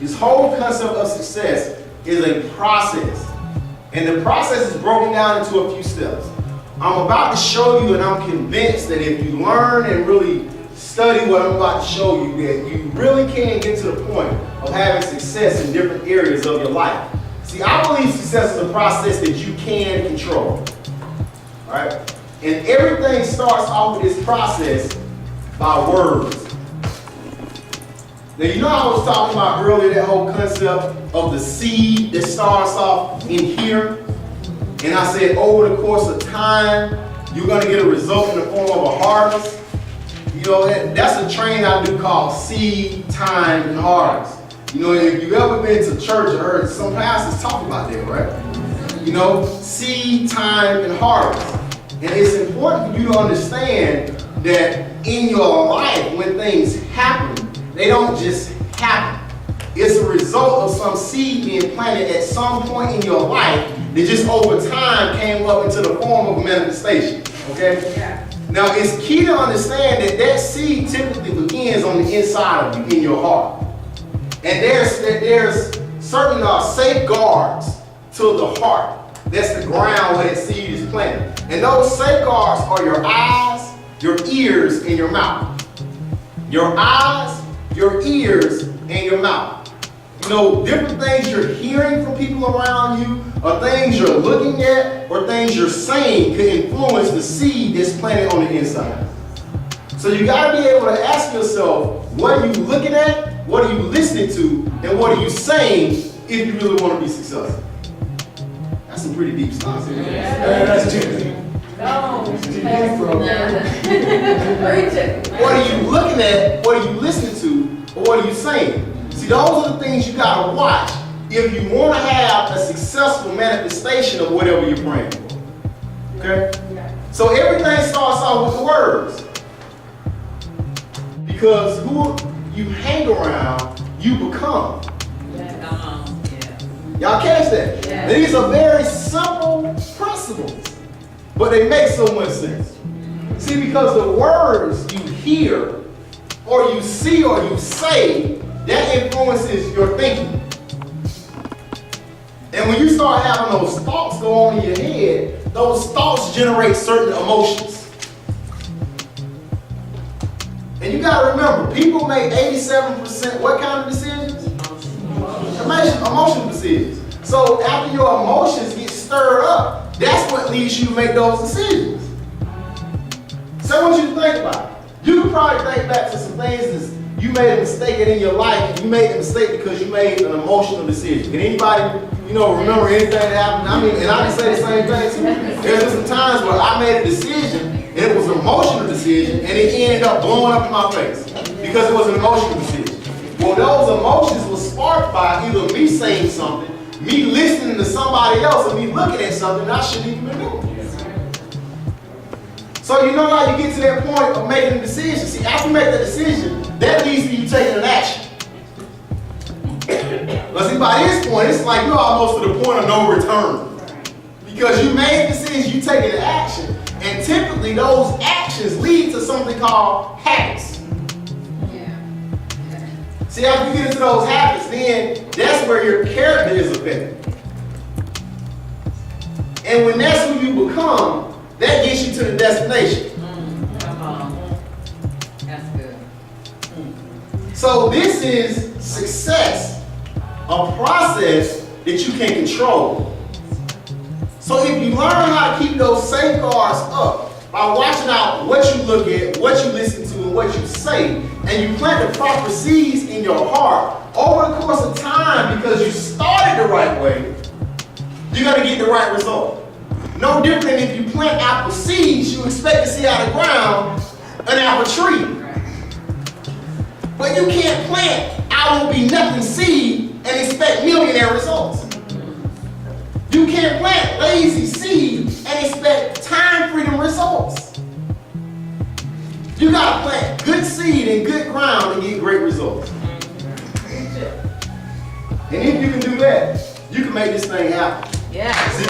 This whole concept of success is a process. And the process is broken down into a few steps. I'm about to show you, and I'm convinced that if you learn and really study what I'm about to show you, that you really can get to the point of having success in different areas of your life. See, I believe success is a process that you can control. All right? And everything starts off with this process by words. Now, you know I was talking about earlier that whole concept of the seed that starts off in here? And I said over the course of time, you're going to get a result in the form of a harvest. You know, that's a training I do called seed, time, and harvest. You know, if you've ever been to church or heard some pastors talk about that, right? You know, seed, time, and harvest. And it's important for you to understand that in your life, when things happen, they don't just happen. It's a result of some seed being planted at some point in your life that just over time came up into the form of a manifestation. Okay? Yeah. Now, it's key to understand that that seed typically begins on the inside of you, in your heart. And there's certain safeguards to the heart. That's the ground where that seed is planted. And those safeguards are your eyes, your ears, and your mouth. Your eyes, your ears, and your mouth. You know, different things you're hearing from people around you, or things you're looking at, or things you're saying could influence the seed that's planted on the inside. So you got to be able to ask yourself, what are you looking at, what are you listening to, and what are you saying if you really want to be successful? That's some pretty deep stuff. That's deep. What are you looking at, what are you listening to, or what are you saying? See, those are the things you got to watch if you want to have a successful manifestation of whatever you're praying for. Okay? So everything starts off with the words. Because who you hang around, you become. Y'all catch that? Yeah. These are very simple principles, but they make so much sense. See, because the words you hear, or you see, or you say, that influences your thinking. And when you start having those thoughts go on in your head, those thoughts generate certain emotions. And you got to remember, people make 87% what kind of decisions? Emotional decisions. So after your emotions get stirred up, that's what leads you to make those decisions. So I want you to think about it. You can probably think back to some things that you made a mistake in your life. You made a mistake because you made an emotional decision. Can anybody, remember anything that happened? I mean, and I can say the same thing too. There's been some times where I made a decision, and it was an emotional decision, and it ended up blowing up in my face because it was an emotional decision. Well, those emotions were sparked by either me saying something, me listening to somebody else, or me looking at something that I shouldn't even be doing. So you know how you get to that point of making a decision. See, after you make the decision, that leads to you taking an action. But see, by this point, it's like you're almost to the point of no return. Because you made a decision, you taking an action, and typically those actions lead to something called habits. See, after you get into those habits, then that's where your character is affected. And when that's who you become, that gets you to the destination. That's good. So this is success, a process that you can control. So if you learn how to keep those safeguards up by watching out what you look at, what you listen to, and what you say, and you plant the proper seeds in your heart over the course of time, because you started the right way, you're going to get the right result. No different than if you plant apple seeds, you expect to see out of the ground an apple tree. But you can't plant I will be nothing seed and expect millionaire results. You can't plant lazy seed and expect time freedom results. You gotta plant good seed in good ground and get great results. And if you can do that, you can make this thing happen. Yeah. See,